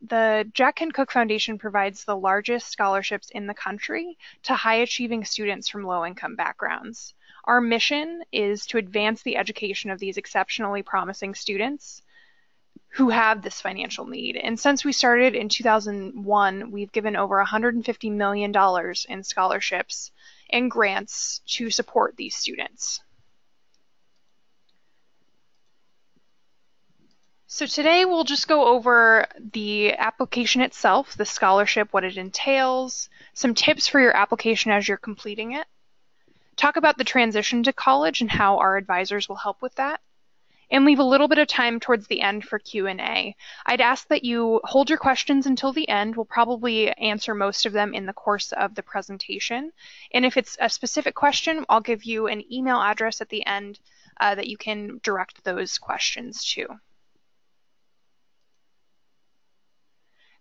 the Jack Kent Cooke Foundation provides the largest scholarships in the country to high-achieving students from low-income backgrounds. Our mission is to advance the education of these exceptionally promising students who have this financial need. And since we started in 2001, we've given over $150 million in scholarships and grants to support these students. So today we'll just go over the application itself, the scholarship, what it entails, some tips for your application as you're completing it, talk about the transition to college and how our advisors will help with that, and leave a little bit of time towards the end for Q&A. I'd ask that you hold your questions until the end. We'll probably answer most of them in the course of the presentation. And if it's a specific question, I'll give you an email address at the end that you can direct those questions to.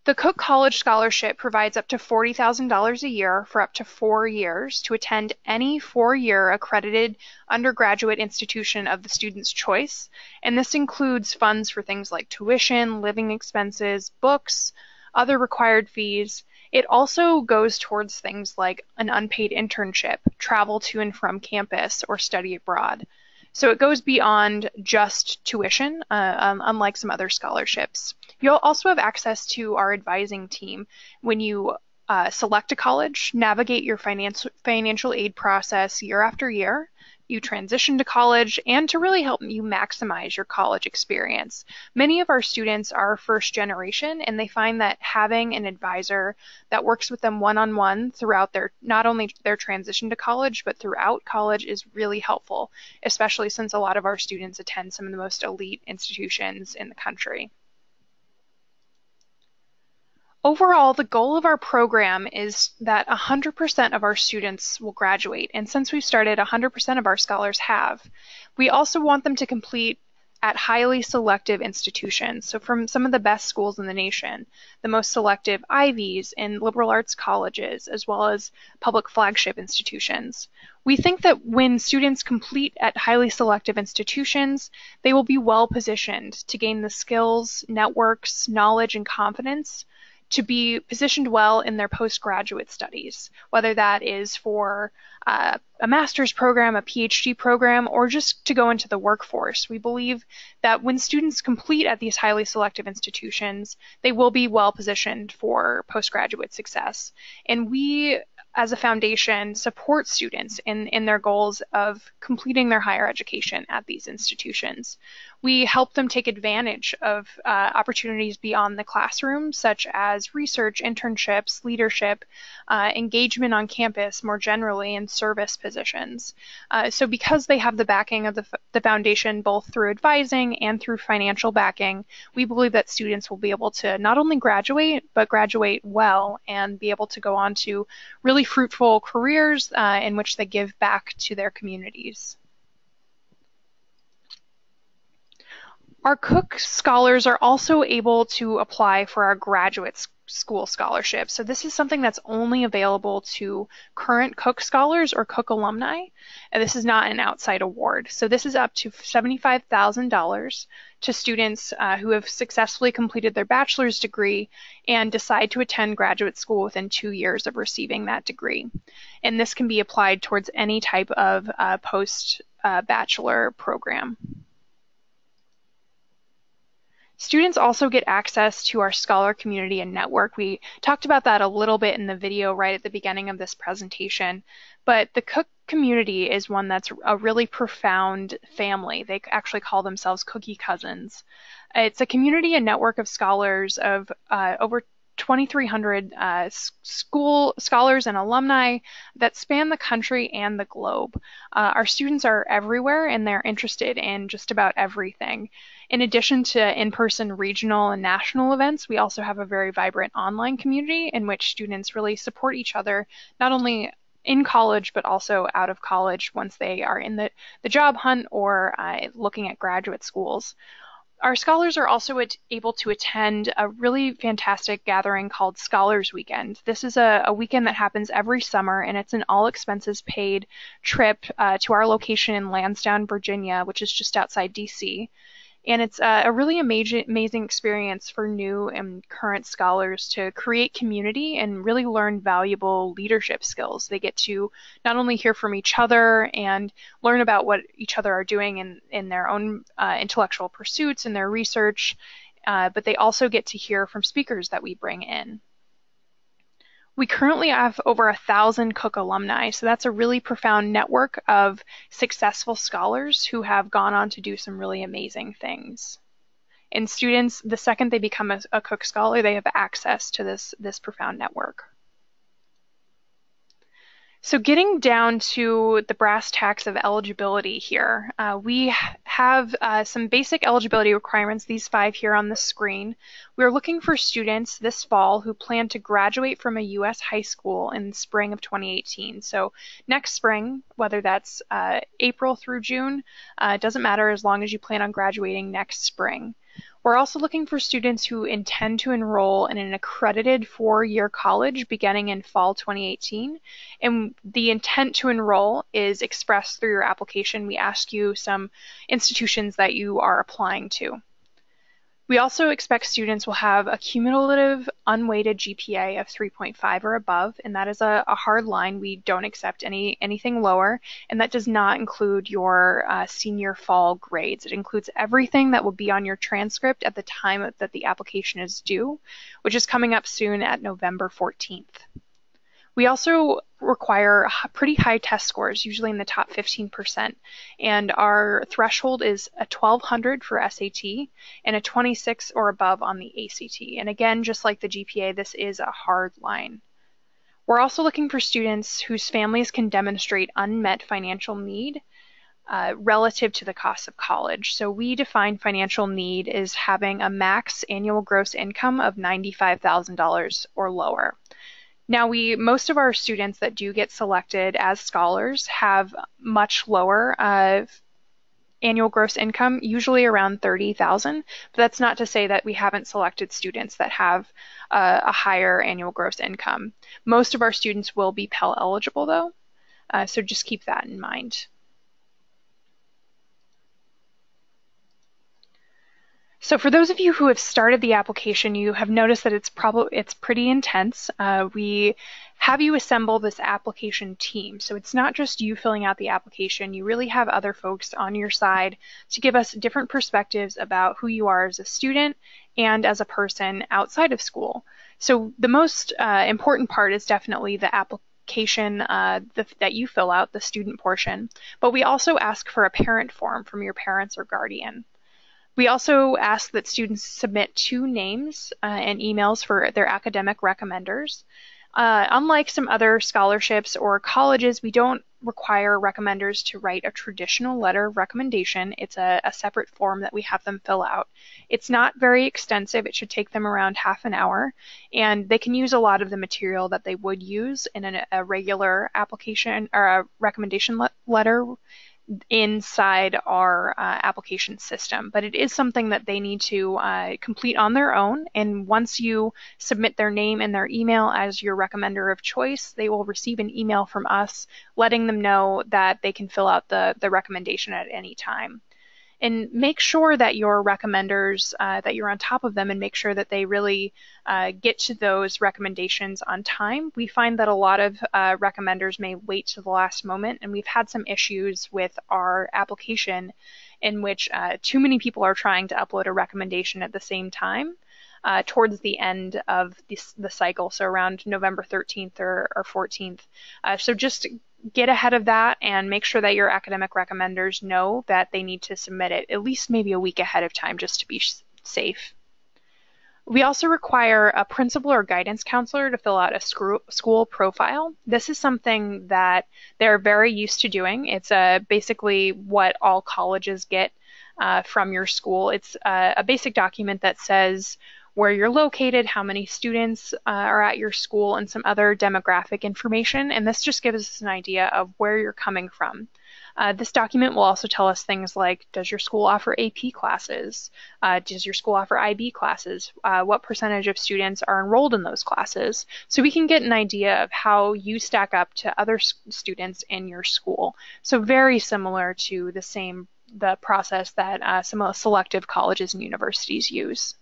The Cooke College Scholarship provides up to $40,000 a year for up to 4 years to attend any 4-year accredited undergraduate institution of the student's choice, and this includes funds for things like tuition, living expenses, books, other required fees. It also goes towards things like an unpaid internship, travel to and from campus, or study abroad. So it goes beyond just tuition, unlike some other scholarships. You'll also have access to our advising team when you select a college, navigate your financial aid process year after year, you transition to college, and to really help you maximize your college experience. Many of our students are first generation, and they find that having an advisor that works with them one-on-one throughout not only their transition to college, but throughout college is really helpful, especially since a lot of our students attend some of the most elite institutions in the country. Overall, the goal of our program is that 100% of our students will graduate, and since we've started, 100% of our scholars have. We also want them to complete at highly selective institutions, so from some of the best schools in the nation, the most selective Ivies and liberal arts colleges, as well as public flagship institutions. We think that when students complete at highly selective institutions, they will be well positioned to gain the skills, networks, knowledge, and confidence to be positioned well in their postgraduate studies, whether that is for a master's program, a PhD program, or just to go into the workforce. We believe that when students complete at these highly selective institutions, they will be well positioned for postgraduate success. And we, as a foundation, support students in their goals of completing their higher education at these institutions. We help them take advantage of opportunities beyond the classroom, such as research, internships, leadership, engagement on campus more generally, and service positions. So because they have the backing of the foundation, both through advising and through financial backing, we believe that students will be able to not only graduate, but graduate well and be able to go on to really fruitful careers in which they give back to their communities. Our Cooke scholars are also able to apply for our graduate school scholarship. So this is something that's only available to current Cooke scholars or Cooke alumni, and this is not an outside award. So this is up to $75,000 to students who have successfully completed their bachelor's degree and decide to attend graduate school within 2 years of receiving that degree. And this can be applied towards any type of post-bachelor program. Students also get access to our scholar community and network. We talked about that a little bit in the video right at the beginning of this presentation, but the Cooke community is one that's a really profound family. They actually call themselves Cookie Cousins. It's a community and network of scholars of over 2,300 school scholars and alumni that span the country and the globe. Our students are everywhere, and they're interested in just about everything. In addition to in-person regional and national events, we also have a very vibrant online community in which students really support each other, not only in college, but also out of college once they are in the job hunt or looking at graduate schools. Our scholars are also able to attend a really fantastic gathering called Scholars Weekend. This is a weekend that happens every summer, and it's an all-expenses-paid trip to our location in Lansdowne, Virginia, which is just outside DC. And it's a really amazing experience for new and current scholars to create community and really learn valuable leadership skills. They get to not only hear from each other and learn about what each other are doing in their own intellectual pursuits and their research, but they also get to hear from speakers that we bring in. We currently have over 1,000 Cooke alumni, so that's a really profound network of successful scholars who have gone on to do some really amazing things. And students, the second they become a Cooke Scholar, they have access to this profound network. So getting down to the brass tacks of eligibility here, we have some basic eligibility requirements, these 5 here on the screen. We're looking for students this fall who plan to graduate from a U.S. high school in the spring of 2018. So next spring, whether that's April through June, it doesn't matter as long as you plan on graduating next spring. We're also looking for students who intend to enroll in an accredited 4-year college beginning in fall 2018. And the intent to enroll is expressed through your application. We ask you some institutions that you are applying to. We also expect students will have a cumulative unweighted GPA of 3.5 or above, and that is a hard line. We don't accept anything lower, and that does not include your senior fall grades. It includes everything that will be on your transcript at the time that the application is due, which is coming up soon at November 14th. We also require pretty high test scores, usually in the top 15%, and our threshold is a 1200 for SAT and a 26 or above on the ACT. And again, just like the GPA, this is a hard line. We're also looking for students whose families can demonstrate unmet financial need relative to the cost of college. So we define financial need as having a max annual gross income of $95,000 or lower. Now, most of our students that do get selected as scholars have much lower annual gross income, usually around $30,000. But that's not to say that we haven't selected students that have a higher annual gross income. Most of our students will be Pell eligible, though, so just keep that in mind. So for those of you who have started the application, you have noticed that it's pretty intense. We have you assemble this application team. So it's not just you filling out the application. You really have other folks on your side to give us different perspectives about who you are as a student and as a person outside of school. So the most important part is definitely the application that you fill out, the student portion. But we also ask for a parent form from your parents or guardian. We also ask that students submit 2 names and emails for their academic recommenders. Unlike some other scholarships or colleges, we don't require recommenders to write a traditional letter of recommendation. It's a separate form that we have them fill out. It's not very extensive. It should take them around half an hour, and they can use a lot of the material that they would use in a regular application or a recommendation letter inside our application system, but it is something that they need to complete on their own. And once you submit their name and their email as your recommender of choice, they will receive an email from us letting them know that they can fill out the recommendation at any time. And make sure that your recommenders, that you're on top of them and make sure that they really get to those recommendations on time. We find that a lot of recommenders may wait to the last moment, and we've had some issues with our application in which too many people are trying to upload a recommendation at the same time towards the end of the cycle, so around November 13th or 14th. So just get ahead of that and make sure that your academic recommenders know that they need to submit it at least maybe a week ahead of time just to be safe. We also require a principal or guidance counselor to fill out a school profile. This is something that they're very used to doing. It's basically what all colleges get from your school. It's a basic document that says where you're located, how many students are at your school, and some other demographic information. And this just gives us an idea of where you're coming from. This document will also tell us things like, does your school offer AP classes? Does your school offer IB classes? What percentage of students are enrolled in those classes? So we can get an idea of how you stack up to other students in your school. So very similar to the same the process that some selective colleges and universities use.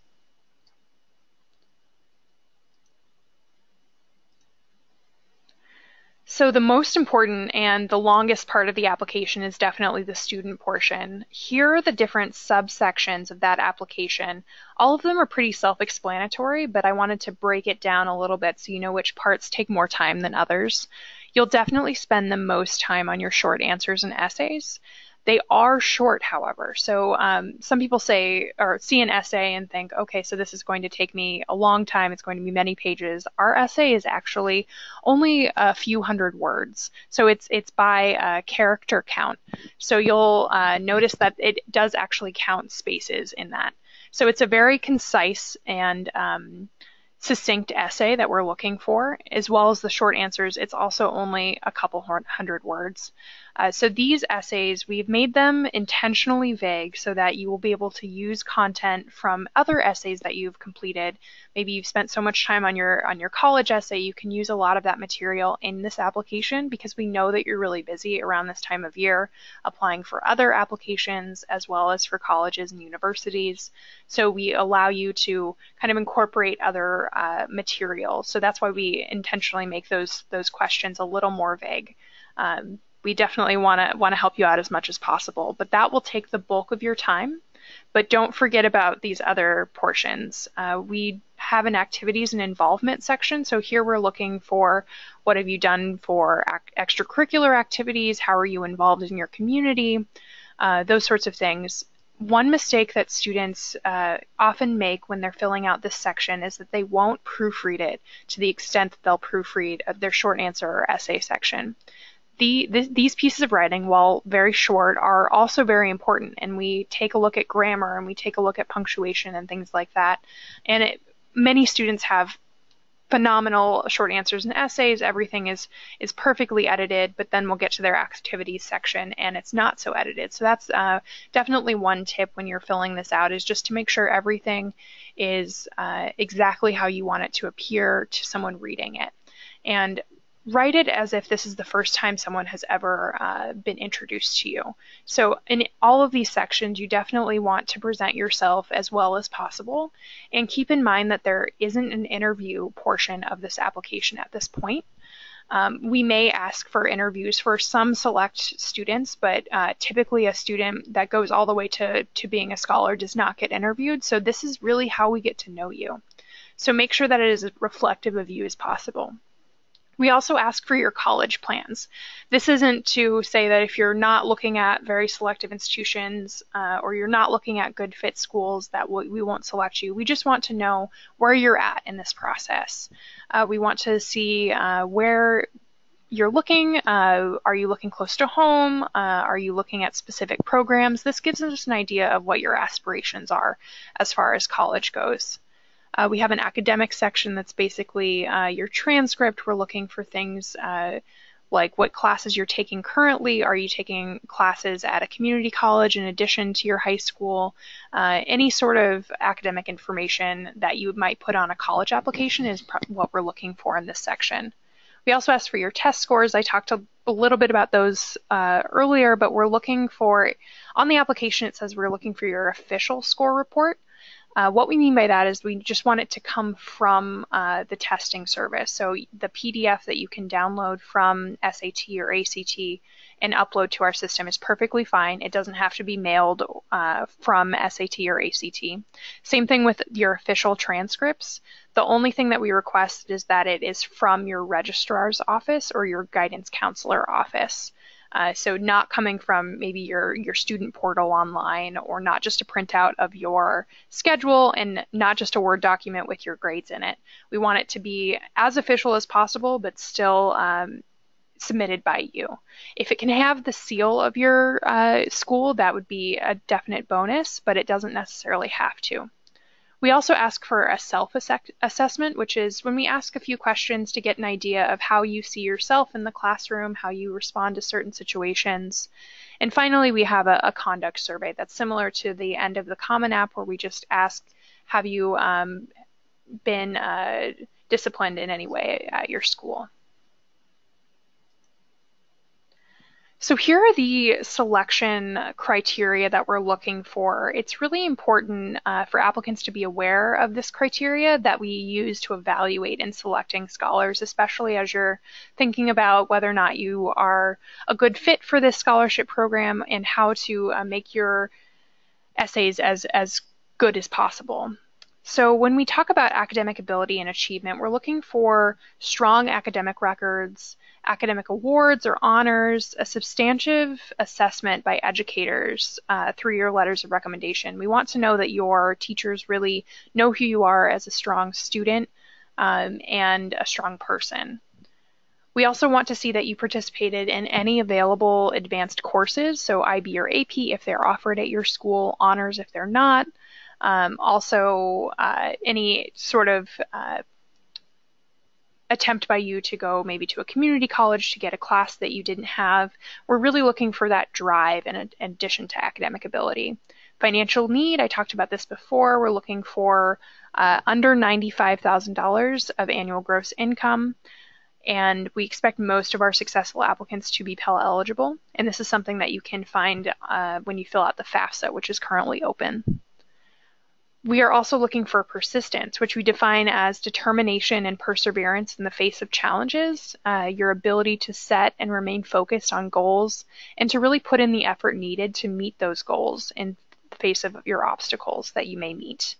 So the most important and the longest part of the application is definitely the student portion. Here are the different subsections of that application. All of them are pretty self-explanatory, but I wanted to break it down a little bit so you know which parts take more time than others. You'll definitely spend the most time on your short answers and essays. They are short, however. So some people say or see an essay and think, okay, so this is going to take me a long time. It's going to be many pages. Our essay is actually only a few hundred words. So it's by character count. So you'll notice that it does actually count spaces in that. So it's a very concise and succinct essay that we're looking for, as well as the short answers. It's also only a couple hundred words. So these essays, we've made them intentionally vague so that you will be able to use content from other essays that you've completed. Maybe you've spent so much time on your college essay, you can use a lot of that material in this application because we know that you're really busy around this time of year applying for other applications as well as for colleges and universities. So we allow you to kind of incorporate other material. So that's why we intentionally make those questions a little more vague. We definitely want to help you out as much as possible, but that will take the bulk of your time. But don't forget about these other portions. We have an activities and involvement section. So here we're looking for what have you done for extracurricular activities, how are you involved in your community, those sorts of things. One mistake that students often make when they're filling out this section is that they won't proofread it to the extent that they'll proofread their short answer or essay section. These pieces of writing, while very short, are also very important, and we take a look at grammar and we take a look at punctuation and things like that. And many students have phenomenal short answers and essays. Everything is perfectly edited, but then we'll get to their activities section and it's not so edited. So that's definitely one tip when you're filling this out, is just to make sure everything is exactly how you want it to appear to someone reading it. And write it as if this is the first time someone has ever been introduced to you. So in all of these sections, you definitely want to present yourself as well as possible. And keep in mind that there isn't an interview portion of this application at this point. We may ask for interviews for some select students, but typically a student that goes all the way to being a scholar does not get interviewed. So this is really how we get to know you. So make sure that it is as reflective of you as possible. We also ask for your college plans. This isn't to say that if you're not looking at very selective institutions or you're not looking at good fit schools that we won't select you. We just want to know where you're at in this process. We want to see where you're looking. Are you looking close to home? Are you looking at specific programs? This gives us an idea of what your aspirations are as far as college goes. We have an academic section that's basically your transcript. We're looking for things like what classes you're taking currently. Are you taking classes at a community college in addition to your high school? Any sort of academic information that you might put on a college application is what we're looking for in this section. We also ask for your test scores. I talked a little bit about those earlier, but we're looking for, on the application it says we're looking for your official score report. What we mean by that is we just want it to come from the testing service. So the PDF that you can download from SAT or ACT and upload to our system is perfectly fine. It doesn't have to be mailed from SAT or ACT. Same thing with your official transcripts. The only thing that we request is that it is from your registrar's office or your guidance counselor office. So not coming from maybe your student portal online, or not just a printout of your schedule and not just a Word document with your grades in it. We want it to be as official as possible, but still submitted by you. If it can have the seal of your school, that would be a definite bonus, but it doesn't necessarily have to. We also ask for a self-assessment, which is when we ask a few questions to get an idea of how you see yourself in the classroom, how you respond to certain situations. And finally, we have a conduct survey that's similar to the end of the Common App, where we just ask, have you been disciplined in any way at your school? So here are the selection criteria that we're looking for. It's really important for applicants to be aware of this criteria that we use to evaluate in selecting scholars, especially as you're thinking about whether or not you are a good fit for this scholarship program and how to make your essays as good as possible. So when we talk about academic ability and achievement, we're looking for strong academic records, academic awards or honors, a substantive assessment by educators through your letters of recommendation. We want to know that your teachers really know who you are as a strong student and a strong person. We also want to see that you participated in any available advanced courses, so IB or AP if they're offered at your school, honors if they're not. Also, any sort of attempt by you to go maybe to a community college to get a class that you didn't have. We're really looking for that drive in addition to academic ability. Financial need, I talked about this before. We're looking for under $95,000 of annual gross income. And we expect most of our successful applicants to be Pell eligible. And this is something that you can find when you fill out the FAFSA, which is currently open. We are also looking for persistence, which we define as determination and perseverance in the face of challenges, your ability to set and remain focused on goals, and to really put in the effort needed to meet those goals in the face of your obstacles that you may meet.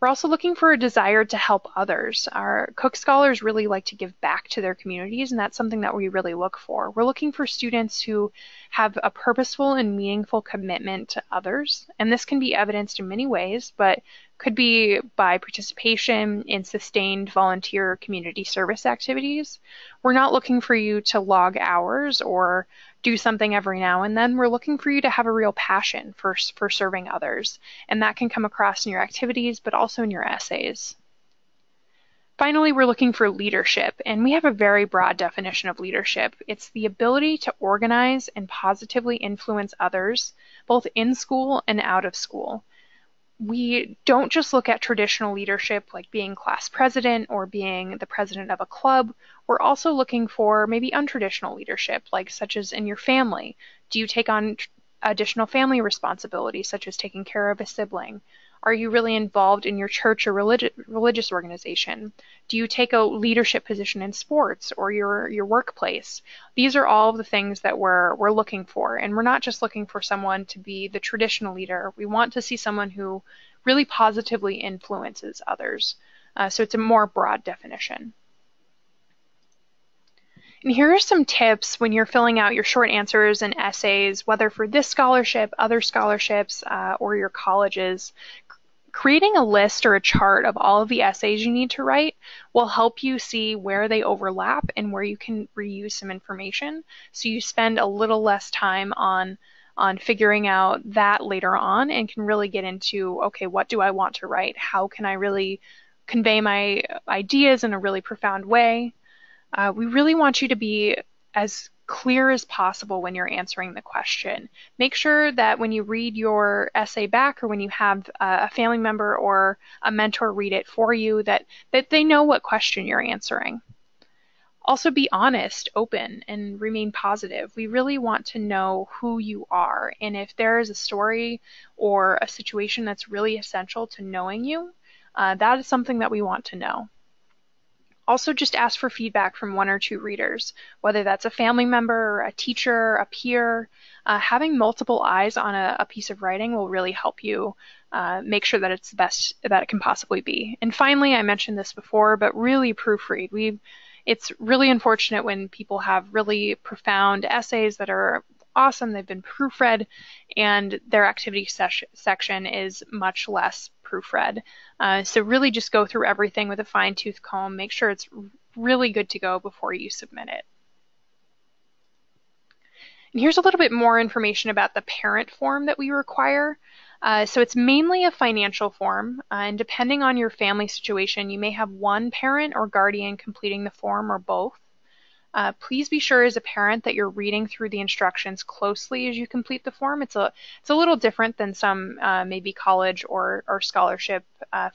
We're also looking for a desire to help others. Our Cooke Scholars really like to give back to their communities, and that's something that we really look for. We're looking for students who have a purposeful and meaningful commitment to others, and this can be evidenced in many ways, but could be by participation in sustained volunteer community service activities. We're not looking for you to log hours or do something every now and then. We're looking for you to have a real passion for serving others, and that can come across in your activities, but also in your essays. Finally, we're looking for leadership, and we have a very broad definition of leadership. It's the ability to organize and positively influence others, both in school and out of school. We don't just look at traditional leadership like being class president or being the president of a club. We're also looking for maybe untraditional leadership, like such as in your family. Do you take on additional family responsibilities, such as taking care of a sibling? Are you really involved in your church or religious organization? Do you take a leadership position in sports or your workplace? These are all of the things that we're looking for, and we're not just looking for someone to be the traditional leader. We want to see someone who really positively influences others. So it's a more broad definition. And here are some tips when you're filling out your short answers and essays, whether for this scholarship, other scholarships, or your colleges. Creating a list or a chart of all of the essays you need to write will help you see where they overlap and where you can reuse some information, so you spend a little less time on figuring out that later on and can really get into, okay, what do I want to write? How can I really convey my ideas in a really profound way? We really want you to be as clear as possible when you're answering the question. Make sure that when you read your essay back or when you have a family member or a mentor read it for you, that they know what question you're answering. Also be honest, open, and remain positive. We really want to know who you are, and if there is a story or a situation that's really essential to knowing you, that is something that we want to know. Also, just ask for feedback from one or two readers, whether that's a family member, a teacher, a peer. Having multiple eyes on a piece of writing will really help you make sure that it's the best that it can possibly be. And finally, I mentioned this before, but really proofread. It's really unfortunate when people have really profound essays that are awesome, they've been proofread, and their activity section is much less proofread. So really just go through everything with a fine-tooth comb, make sure it's really good to go before you submit it. And here's a little bit more information about the parent form that we require. So it's mainly a financial form, and depending on your family situation, you may have one parent or guardian completing the form or both. Please be sure as a parent that you're reading through the instructions closely as you complete the form. It's a little different than some maybe college or scholarship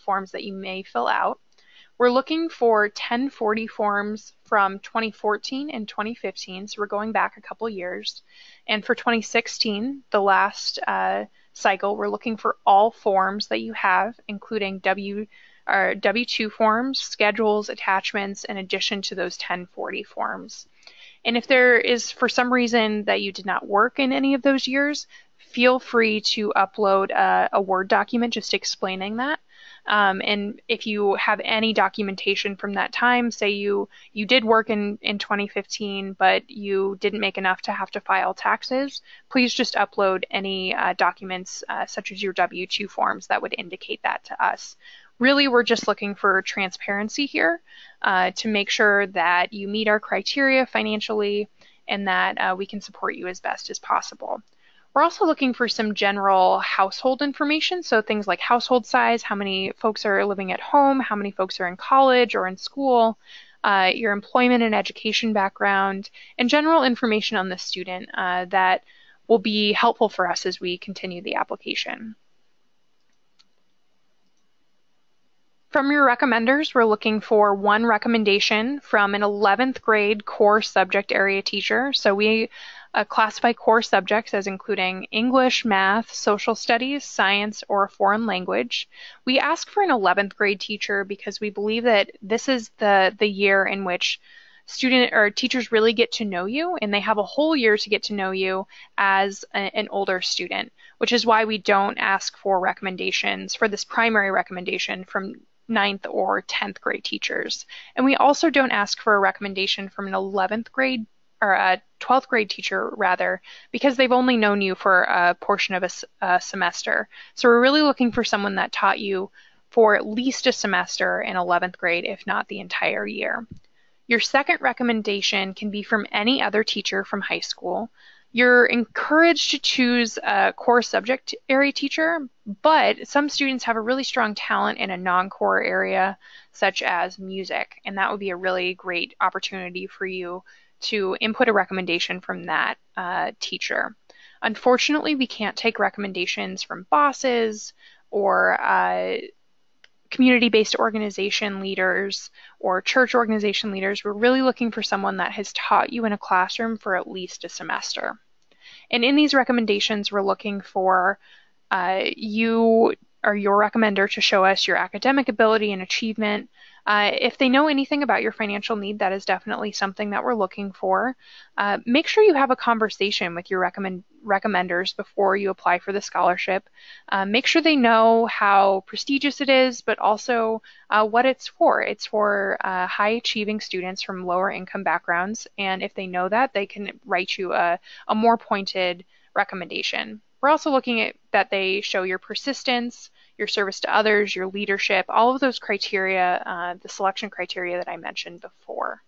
forms that you may fill out. We're looking for 1040 forms from 2014 and 2015, so we're going back a couple years. And for 2016, the last cycle, we're looking for all forms that you have, including W-2 forms, schedules, attachments, in addition to those 1040 forms. And if there is, for some reason, that you did not work in any of those years, feel free to upload a Word document just explaining that. And if you have any documentation from that time, say you did work in 2015, but you didn't make enough to have to file taxes, please just upload any documents such as your W-2 forms that would indicate that to us. Really, we're just looking for transparency here to make sure that you meet our criteria financially and that we can support you as best as possible. We're also looking for some general household information, so things like household size, how many folks are living at home, how many folks are in college or in school, your employment and education background, and general information on the student that will be helpful for us as we continue the application. From your recommenders, we're looking for one recommendation from an 11th grade core subject area teacher. So we classify core subjects as including English, math, social studies, science, or a foreign language. We ask for an 11th grade teacher because we believe that this is the year in which student or teachers really get to know you, and they have a whole year to get to know you as an older student, which is why we don't ask for recommendations for this primary recommendation from 9th or 10th grade teachers. And we also don't ask for a recommendation from an 11th grade or a 12th grade teacher rather, because they've only known you for a portion of a semester. So we're really looking for someone that taught you for at least a semester in 11th grade, if not the entire year. Your second recommendation can be from any other teacher from high school. You're encouraged to choose a core subject area teacher, but some students have a really strong talent in a non-core area, such as music, and that would be a really great opportunity for you to input a recommendation from that teacher. Unfortunately, we can't take recommendations from bosses or community-based organization leaders or church organization leaders. We're really looking for someone that has taught you in a classroom for at least a semester. And in these recommendations, we're looking for you or your recommender to show us your academic ability and achievement. If they know anything about your financial need, that is definitely something that we're looking for. Make sure you have a conversation with your recommenders before you apply for the scholarship. Make sure they know how prestigious it is, but also what it's for. It's for high achieving students from lower income backgrounds. And if they know that, they can write you a more pointed recommendation. We're also looking at that they show your persistence, your service to others, your leadership, all of those criteria, the selection criteria that I mentioned before.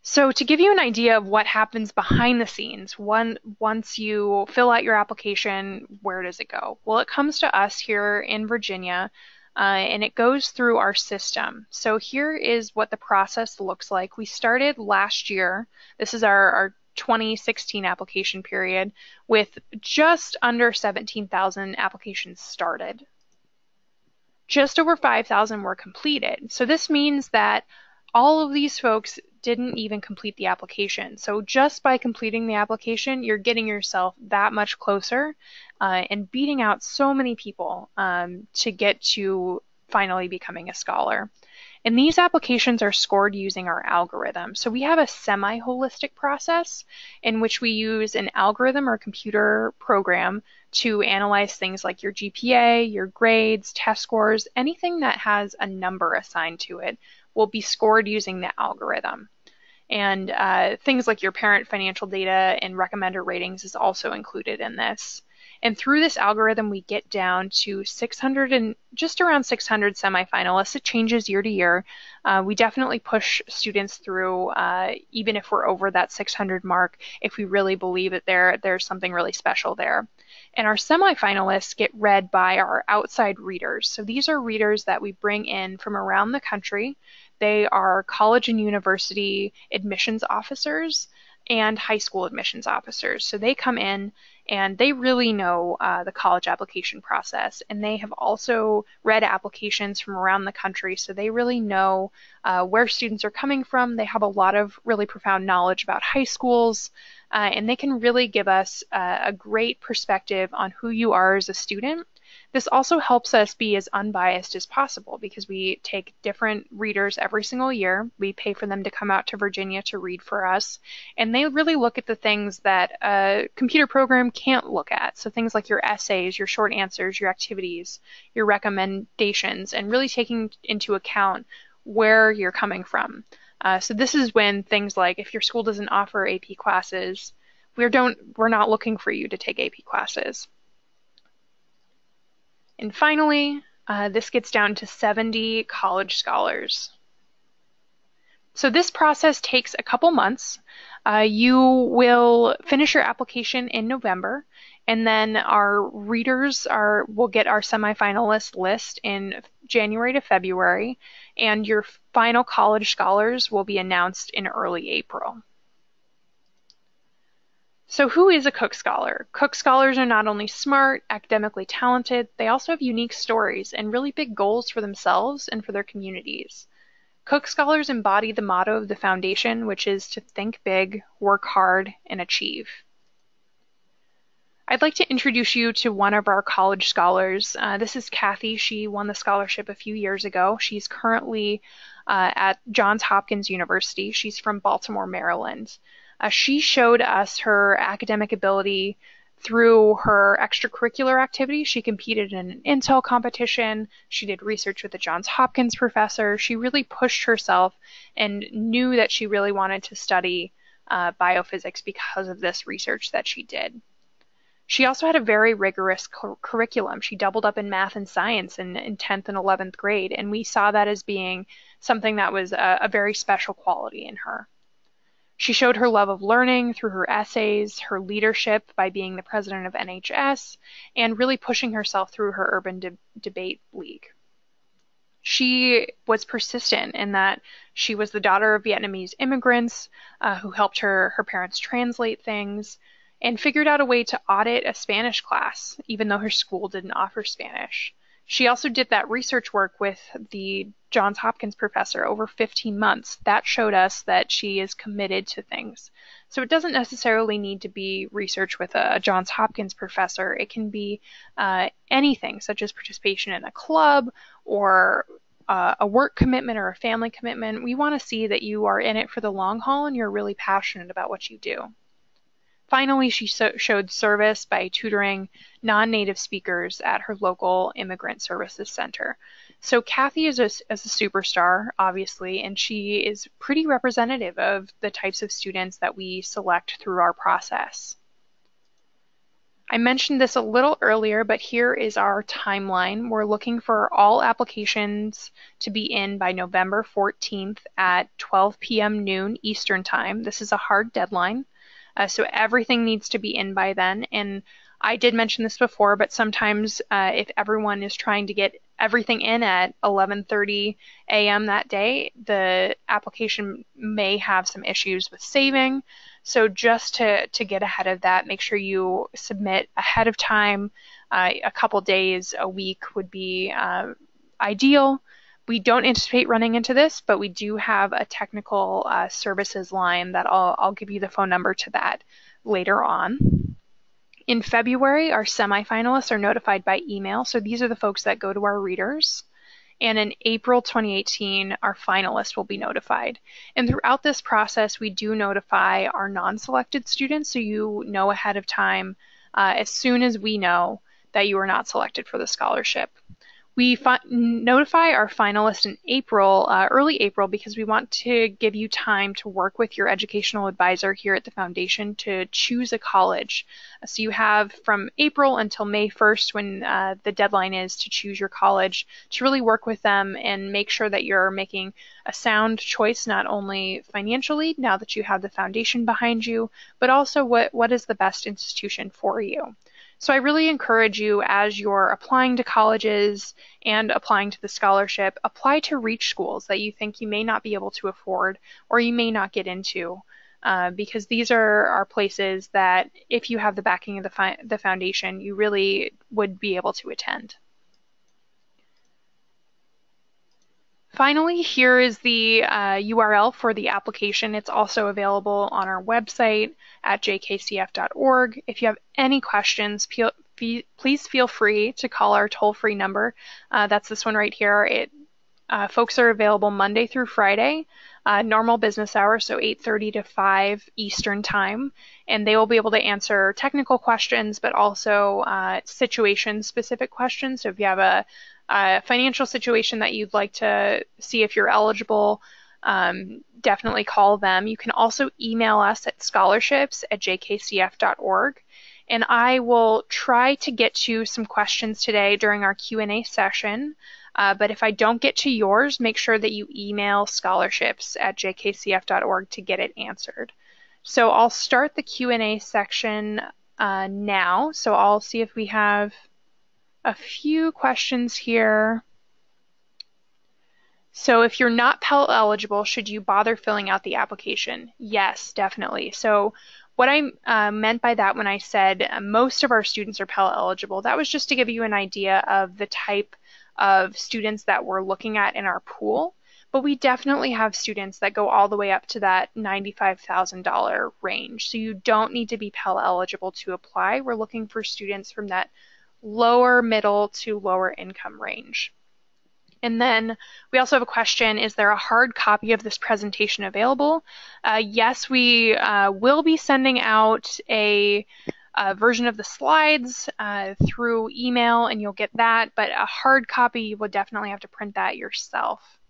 So to give you an idea of what happens behind the scenes, once you fill out your application, where does it go? Well, it comes to us here in Virginia, and it goes through our system. So here is what the process looks like. We started last year. This is our 2016 application period with just under 17,000 applications started. Just over 5,000 were completed. So this means that all of these folks didn't even complete the application. So just by completing the application, you're getting yourself that much closer and beating out so many people to get to finally becoming a scholar. And these applications are scored using our algorithm. So we have a semi-holistic process in which we use an algorithm or computer program to analyze things like your GPA, your grades, test scores, anything that has a number assigned to it will be scored using the algorithm. And things like your parent financial data and recommender ratings is also included in this. And through this algorithm, we get down to 600 and just around 600 semifinalists. It changes year to year. We definitely push students through, even if we're over that 600 mark, if we really believe that there's something really special there. And our semifinalists get read by our outside readers. So these are readers that we bring in from around the country. They are college and university admissions officers and high school admissions officers. So they come in and they really know the college application process. And they have also read applications from around the country, so they really know where students are coming from. They have a lot of really profound knowledge about high schools, and they can really give us a great perspective on who you are as a student. This also helps us be as unbiased as possible because we take different readers every single year. We pay for them to come out to Virginia to read for us, and they really look at the things that a computer program can't look at. So things like your essays, your short answers, your activities, your recommendations, and really taking into account where you're coming from. So this is when things like if your school doesn't offer AP classes, we're not looking for you to take AP classes. And finally, this gets down to 70 college scholars. So this process takes a couple months. You will finish your application in November, and then our readers will get our semifinalist list in January to February, and your final college scholars will be announced in early April. So who is a Cooke Scholar? Cooke Scholars are not only smart, academically talented, they also have unique stories and really big goals for themselves and for their communities. Cooke Scholars embody the motto of the foundation, which is to think big, work hard, and achieve. I'd like to introduce you to one of our college scholars. This is Kathy. She won the scholarship a few years ago. She's currently at Johns Hopkins University. She's from Baltimore, Maryland. She showed us her academic ability through her extracurricular activities. She competed in an Intel competition. She did research with a Johns Hopkins professor. She really pushed herself and knew that she really wanted to study biophysics because of this research that she did. She also had a very rigorous curriculum. She doubled up in math and science in 10th and 11th grade, and we saw that as being something that was a very special quality in her. She showed her love of learning through her essays, her leadership by being the president of NHS, and really pushing herself through her urban debate league. She was persistent in that she was the daughter of Vietnamese immigrants who helped her parents translate things, and figured out a way to audit a Spanish class, even though her school didn't offer Spanish. She also did that research work with the Johns Hopkins professor over 15 months. That showed us that she is committed to things. So it doesn't necessarily need to be research with a Johns Hopkins professor. It can be anything, such as participation in a club or a work commitment or a family commitment. We want to see that you are in it for the long haul and you're really passionate about what you do. Finally, she showed service by tutoring non-native speakers at her local immigrant services center. So Kathy is a superstar, obviously, and she is pretty representative of the types of students that we select through our process. I mentioned this a little earlier, but here is our timeline. We're looking for all applications to be in by November 14th at 12 p.m. noon Eastern Time. This is a hard deadline. So everything needs to be in by then. And I did mention this before, but sometimes if everyone is trying to get everything in at 11:30 a.m. that day, the application may have some issues with saving. So just to get ahead of that, make sure you submit ahead of time. A couple days, a week would be ideal. We don't anticipate running into this, but we do have a technical services line that I'll give you the phone number to that later on. In February, our semifinalists are notified by email. So these are the folks that go to our readers. And in April 2018, our finalists will be notified. And throughout this process, we do notify our non-selected students, so you know ahead of time as soon as we know that you are not selected for the scholarship. We notify our finalists in April, early April, because we want to give you time to work with your educational advisor here at the foundation to choose a college. So you have from April until May 1st, when the deadline is to choose your college, to really work with them and make sure that you're making a sound choice, not only financially, now that you have the foundation behind you, but also what is the best institution for you. So I really encourage you, as you're applying to colleges and applying to the scholarship, apply to reach schools that you think you may not be able to afford or you may not get into. because these are places that if you have the backing of the foundation, you really would be able to attend. Finally, here is the URL for the application. It's also available on our website at jkcf.org. If you have any questions, please feel free to call our toll-free number. That's this one right here. Folks are available Monday through Friday, normal business hours, so 8:30 to 5 Eastern time, and they will be able to answer technical questions, but also situation-specific questions. So if you have a financial situation that you'd like to see if you're eligible, definitely call them. You can also email us at scholarships@jkcf.org, and I will try to get to some questions today during our Q&A session. But if I don't get to yours, make sure that you email scholarships@jkcf.org to get it answered. So I'll start the Q&A section now. So I'll see if we have a few questions here. So if you're not Pell eligible, should you bother filling out the application? Yes, definitely. So what I meant by that when I said most of our students are Pell eligible, that was just to give you an idea of the type of students that we're looking at in our pool. But we definitely have students that go all the way up to that $95,000 range. So you don't need to be Pell eligible to apply. We're looking for students from that lower middle to lower income range. And then we also have a question, is there a hard copy of this presentation available? Yes, we will be sending out a version of the slides through email, and you'll get that, but a hard copy, you will definitely have to print that yourself.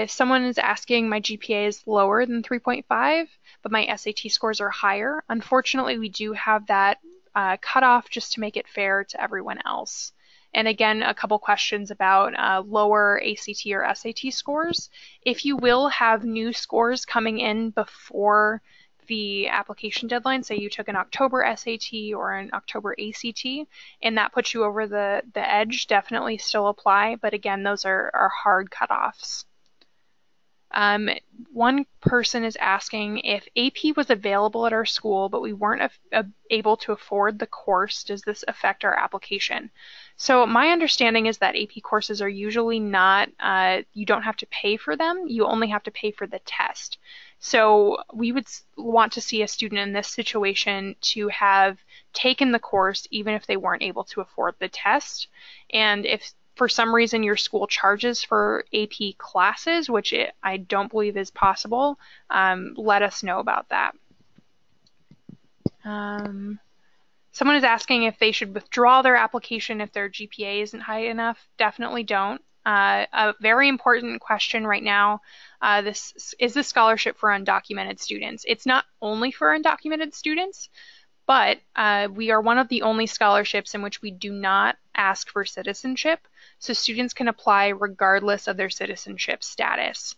Someone is asking, my GPA is lower than 3.5, but my SAT scores are higher. Unfortunately, we do have that cutoff just to make it fair to everyone else. And again, a couple questions about lower ACT or SAT scores. If you will have new scores coming in before the application deadline, say you took an October SAT or an October ACT, and that puts you over the edge, definitely still apply. But again, those are hard cutoffs. One person is asking if AP was available at our school, but we weren't able to afford the course, does this affect our application? So my understanding is that AP courses are usually not, you don't have to pay for them, you only have to pay for the test. So we would want to see a student in this situation to have taken the course even if they weren't able to afford the test. And if for some reason your school charges for AP classes, which I don't believe is possible, let us know about that. Someone is asking if they should withdraw their application if their GPA isn't high enough. Definitely don't. A very important question right now, this is the scholarship for undocumented students. It's not only for undocumented students, but we are one of the only scholarships in which we do not ask for citizenship. So students can apply regardless of their citizenship status.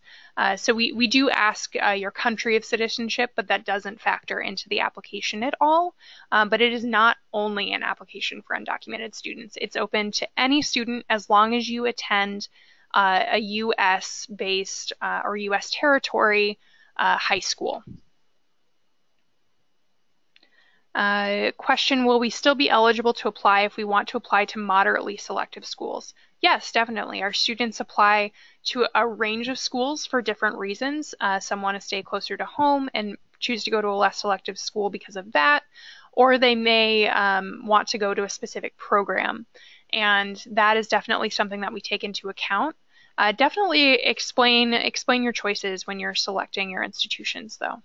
So we do ask your country of citizenship, but that doesn't factor into the application at all. But it is not only an application for undocumented students. It's open to any student as long as you attend a U.S.-based or U.S. territory high school. Question, will we still be eligible to apply if we want to apply to moderately selective schools? Yes, definitely. Our students apply to a range of schools for different reasons. Some want to stay closer to home and choose to go to a less selective school because of that, or they may want to go to a specific program. And that is definitely something that we take into account. Definitely explain your choices when you're selecting your institutions, though.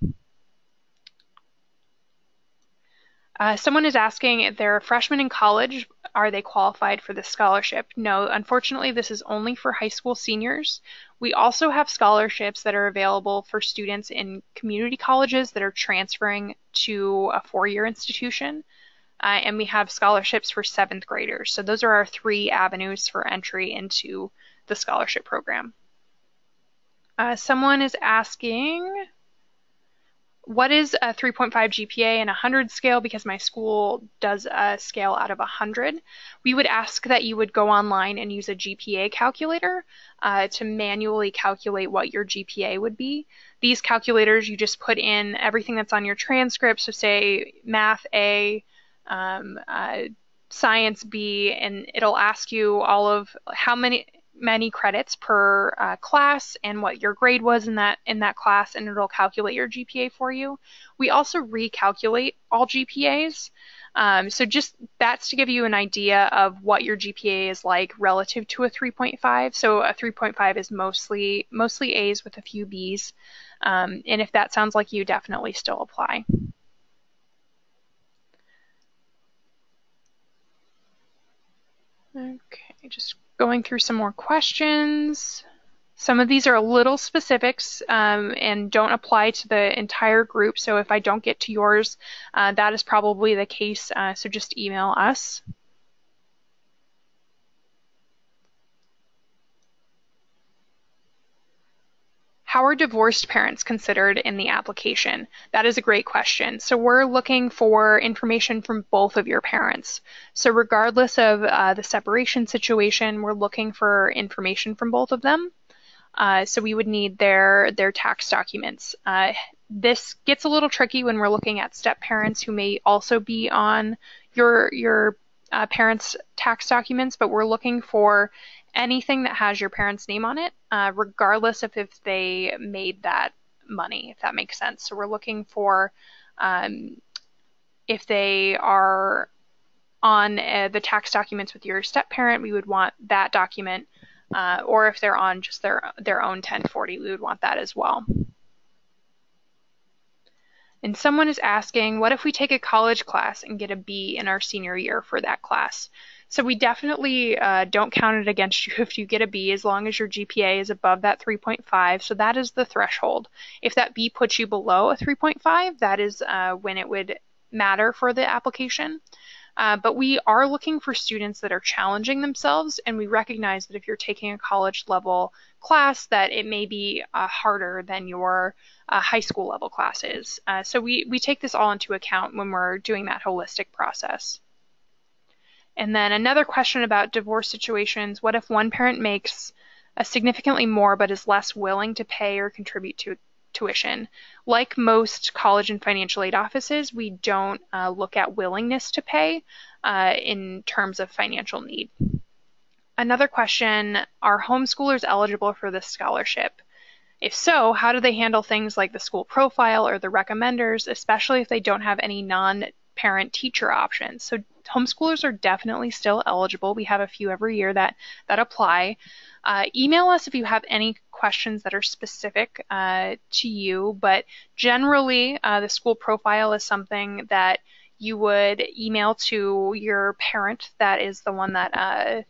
Someone is asking if they're a freshman in college, are they qualified for this scholarship? No, unfortunately, this is only for high school seniors. We also have scholarships that are available for students in community colleges that are transferring to a four-year institution. And we have scholarships for 7th graders. So those are our 3 avenues for entry into the scholarship program. Someone is asking, What is a 3.5 GPA and a 100 scale? Because my school does a scale out of 100. We would ask that you would go online and use a GPA calculator to manually calculate what your GPA would be. These calculators, you just put in everything that's on your transcript, so say math A, um, uh, science B, and it'll ask you all of how many credits per class and what your grade was in that class, and it'll calculate your GPA for you. We also recalculate all GPAs. So just that's to give you an idea of what your GPA is like relative to a 3.5. So a 3.5 is mostly A's with a few B's. And if that sounds like you, definitely still apply. Okay, just going through some more questions. Some of these are a little specifics and don't apply to the entire group. So if I don't get to yours, that is probably the case. So just email us. How are divorced parents considered in the application? That is a great question. So we're looking for information from both of your parents. So regardless of the separation situation, we're looking for information from both of them. So we would need their tax documents. This gets a little tricky when we're looking at step parents who may also be on your parents' tax documents, but we're looking for anything that has your parents' name on it, regardless of if they made that money, if that makes sense. So we're looking for if they are on the tax documents with your step parent, we would want that document. Or if they're on just their own 1040, we would want that as well. And someone is asking, what if we take a college class and get a B in our senior year for that class? So we definitely don't count it against you if you get a B, as long as your GPA is above that 3.5. So that is the threshold. If that B puts you below a 3.5, that is when it would matter for the application. But we are looking for students that are challenging themselves, and we recognize that if you're taking a college level class, that it may be harder than your high school level classes. So we take this all into account when we're doing that holistic process. And then another question about divorce situations: what if one parent makes significantly more but is less willing to pay or contribute to tuition? Like most college and financial aid offices, we don't look at willingness to pay in terms of financial need. Another question: are homeschoolers eligible for this scholarship? If so, how do they handle things like the school profile or the recommenders, especially if they don't have any non-parent teacher options? So homeschoolers are definitely still eligible. We have a few every year that apply. Email us if you have any questions that are specific to you, but generally the school profile is something that you would email to your parent. That is the one that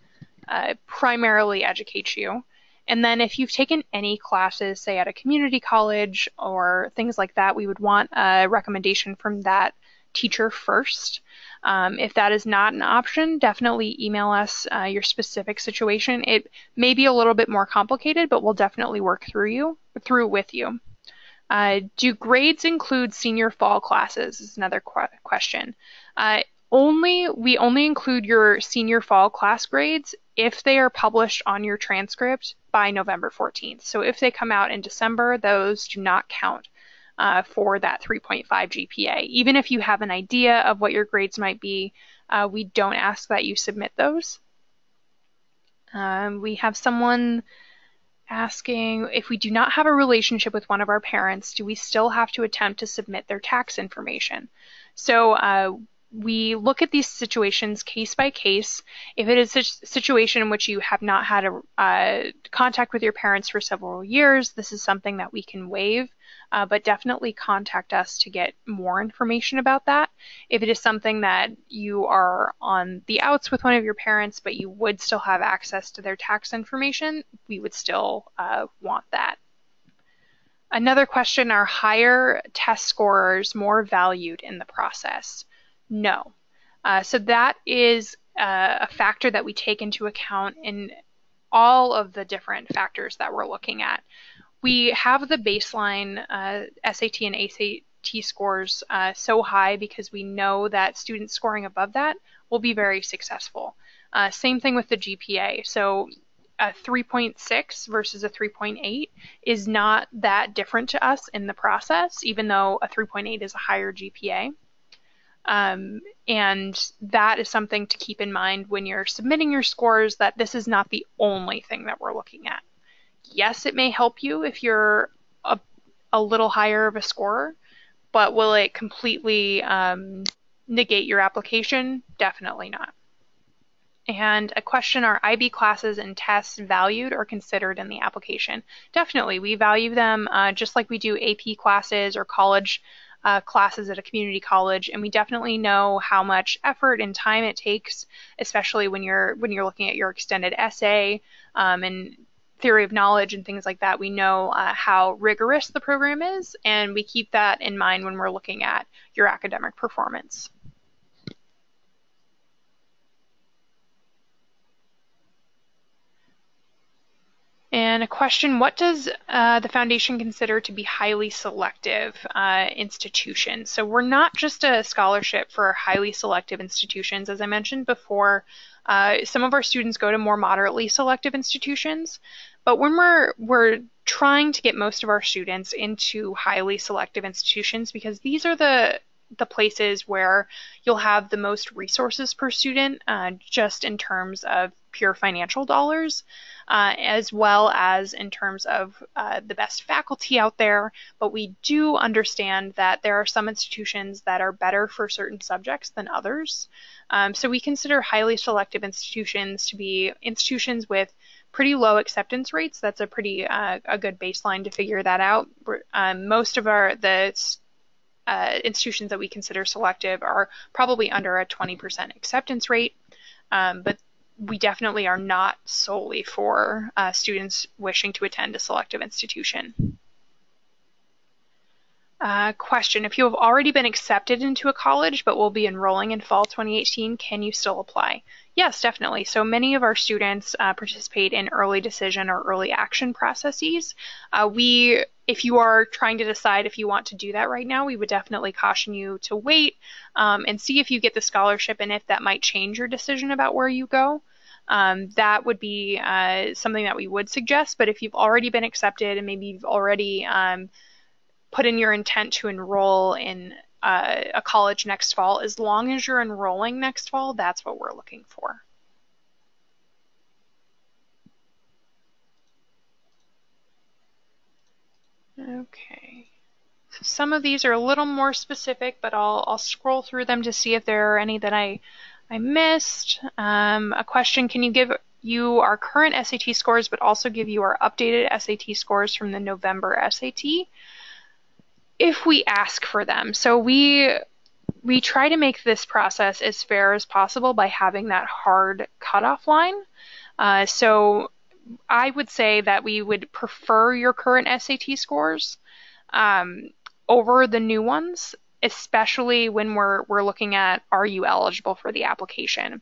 primarily educates you. And then if you've taken any classes, say at a community college or things like that, we would want a recommendation from that teacher first. If that is not an option, definitely email us your specific situation. It may be a little bit more complicated, but we'll definitely work through with you. Do grades include senior fall classes? Is another question. We only include your senior fall class grades if they are published on your transcript by November 14th. So if they come out in December, those do not count for that 3.5 GPA. Even if you have an idea of what your grades might be, we don't ask that you submit those. We have someone asking, if we do not have a relationship with one of our parents, do we still have to attempt to submit their tax information? So we look at these situations case by case. If it is a situation in which you have not had a contact with your parents for several years, this is something that we can waive, but definitely contact us to get more information about that. If it is something that you are on the outs with one of your parents, but you would still have access to their tax information, we would still want that. Another question: are higher test scorers more valued in the process? No. So that is a factor that we take into account in all of the different factors that we're looking at. We have the baseline SAT and SAT scores so high because we know that students scoring above that will be very successful. Same thing with the GPA. So a 3.6 versus a 3.8 is not that different to us in the process, even though a 3.8 is a higher GPA. And that is something to keep in mind when you're submitting your scores, that this is not the only thing that we're looking at. Yes, it may help you if you're a little higher of a scorer, but will it completely negate your application? Definitely not. And a question, are IB classes and tests valued or considered in the application? Definitely, we value them just like we do AP classes or college classes at a community college, and we definitely know how much effort and time it takes, especially when you're looking at your extended essay and theory of knowledge and things like that. We know how rigorous the program is, and we keep that in mind when we're looking at your academic performance. And a question, what does the foundation consider to be highly selective institutions? So we're not just a scholarship for highly selective institutions. As I mentioned before, some of our students go to more moderately selective institutions, but when we're trying to get most of our students into highly selective institutions, because these are the places where you'll have the most resources per student, just in terms of pure financial dollars, as well as in terms of the best faculty out there. But we do understand that there are some institutions that are better for certain subjects than others. So we consider highly selective institutions to be institutions with pretty low acceptance rates. That's a pretty a good baseline to figure that out. Most of the institutions that we consider selective are probably under a 20% acceptance rate, but we definitely are not solely for students wishing to attend a selective institution. Question, if you have already been accepted into a college but will be enrolling in fall 2018, can you still apply? Yes, definitely. So many of our students participate in early decision or early action processes. If you are trying to decide if you want to do that right now, we would definitely caution you to wait and see if you get the scholarship and if that might change your decision about where you go. That would be something that we would suggest. But if you've already been accepted and maybe you've already put in your intent to enroll in a college next fall, as long as you're enrolling next fall, that's what we're looking for. Okay. So some of these are a little more specific, but I'll scroll through them to see if there are any that I missed. A question, can you give you our current SAT scores, but also give you our updated SAT scores from the November SAT? If we ask for them. So we try to make this process as fair as possible by having that hard cutoff line. So I would say that we would prefer your current SAT scores over the new ones, especially when we're looking at, are you eligible for the application?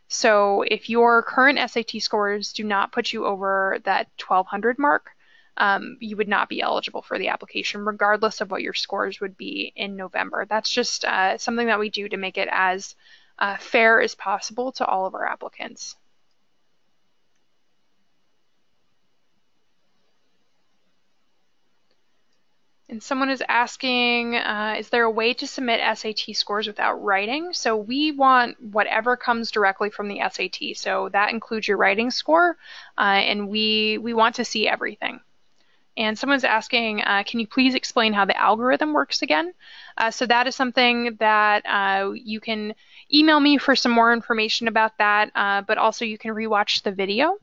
So if your current SAT scores do not put you over that 1200 mark, you would not be eligible for the application, regardless of what your scores would be in November. That's just something that we do to make it as fair as possible to all of our applicants. And someone is asking, is there a way to submit SAT scores without writing? So we want whatever comes directly from the SAT. So that includes your writing score, and we want to see everything. And someone's asking, can you please explain how the algorithm works again? So that is something that you can email me for some more information about that, but also you can rewatch the video.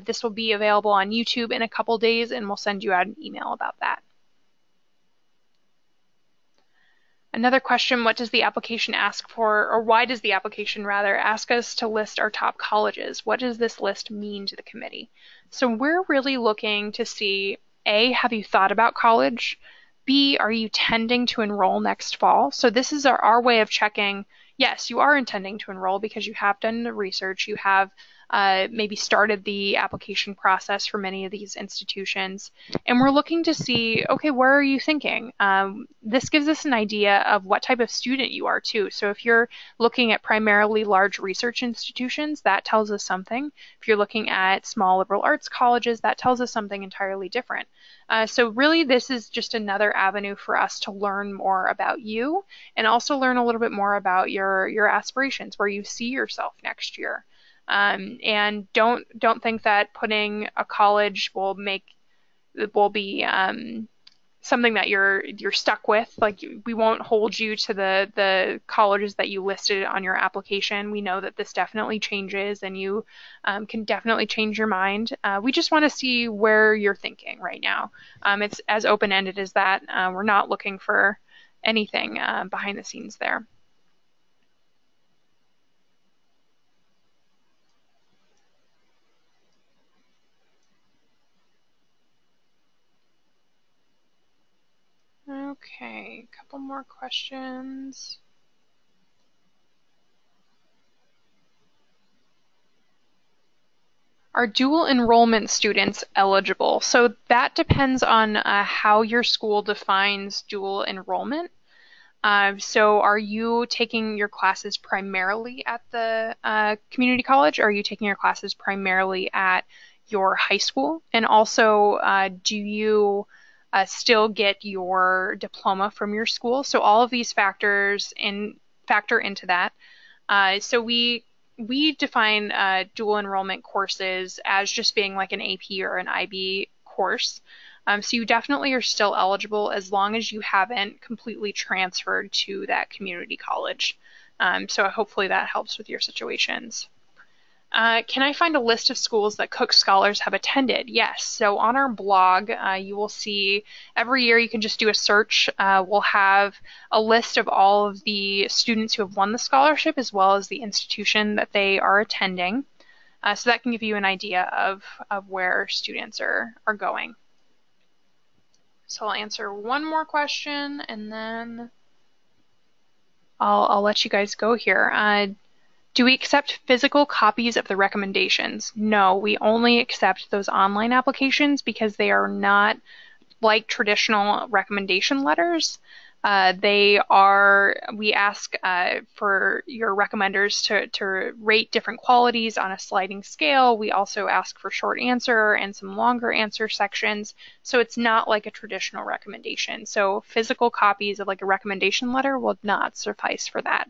This will be available on YouTube in a couple days, and we'll send you out an email about that. Another question, what does the application ask for, or why does the application rather ask us to list our top colleges? What does this list mean to the committee? So we're really looking to see, A, have you thought about college? B, are you intending to enroll next fall? So this is our way of checking, yes, you are intending to enroll because you have done the research, you have maybe started the application process for many of these institutions. And we're looking to see, okay, where are you thinking? This gives us an idea of what type of student you are too. So if you're looking at primarily large research institutions, that tells us something. If you're looking at small liberal arts colleges, that tells us something entirely different. So really, this is just another avenue for us to learn more about you and also learn a little bit more about your aspirations, where you see yourself next year. And don't think that putting a college will be something that you're stuck with. Like, we won't hold you to the colleges that you listed on your application. We know that this definitely changes, and you can definitely change your mind. We just want to see where you're thinking right now. It's as open-ended as that. We're not looking for anything behind the scenes there. Okay, a couple more questions. Are dual enrollment students eligible? So that depends on how your school defines dual enrollment. So are you taking your classes primarily at the community college, or are you taking your classes primarily at your high school? And also, do you still get your diploma from your school? So all of these factor into that. So we define dual enrollment courses as just being like an AP or an IB course. So you definitely are still eligible as long as you haven't completely transferred to that community college. So hopefully that helps with your situations. Can I find a list of schools that Cooke Scholars have attended? Yes. So on our blog, you will see every year you can just do a search. We'll have a list of all of the students who have won the scholarship, as well as the institution that they are attending. So that can give you an idea of where students are going. So I'll answer one more question, and then I'll let you guys go here. Do we accept physical copies of the recommendations? No, we only accept those online applications because they are not like traditional recommendation letters. We ask for your recommenders to rate different qualities on a sliding scale. We also ask for short answer and some longer answer sections. So it's not like a traditional recommendation. So physical copies of like a recommendation letter will not suffice for that.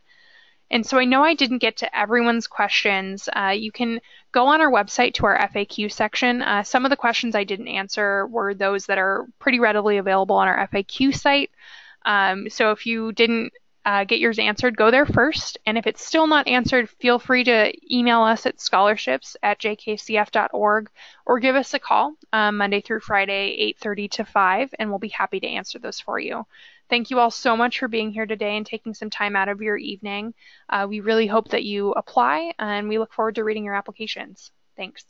And so I know I didn't get to everyone's questions. You can go on our website to our FAQ section. Some of the questions I didn't answer were those that are pretty readily available on our FAQ site. So if you didn't get yours answered, go there first. And if it's still not answered, feel free to email us at scholarships@jkcf.org or give us a call Monday through Friday, 8:30 to 5, and we'll be happy to answer those for you. Thank you all so much for being here today and taking some time out of your evening. We really hope that you apply, and we look forward to reading your applications. Thanks.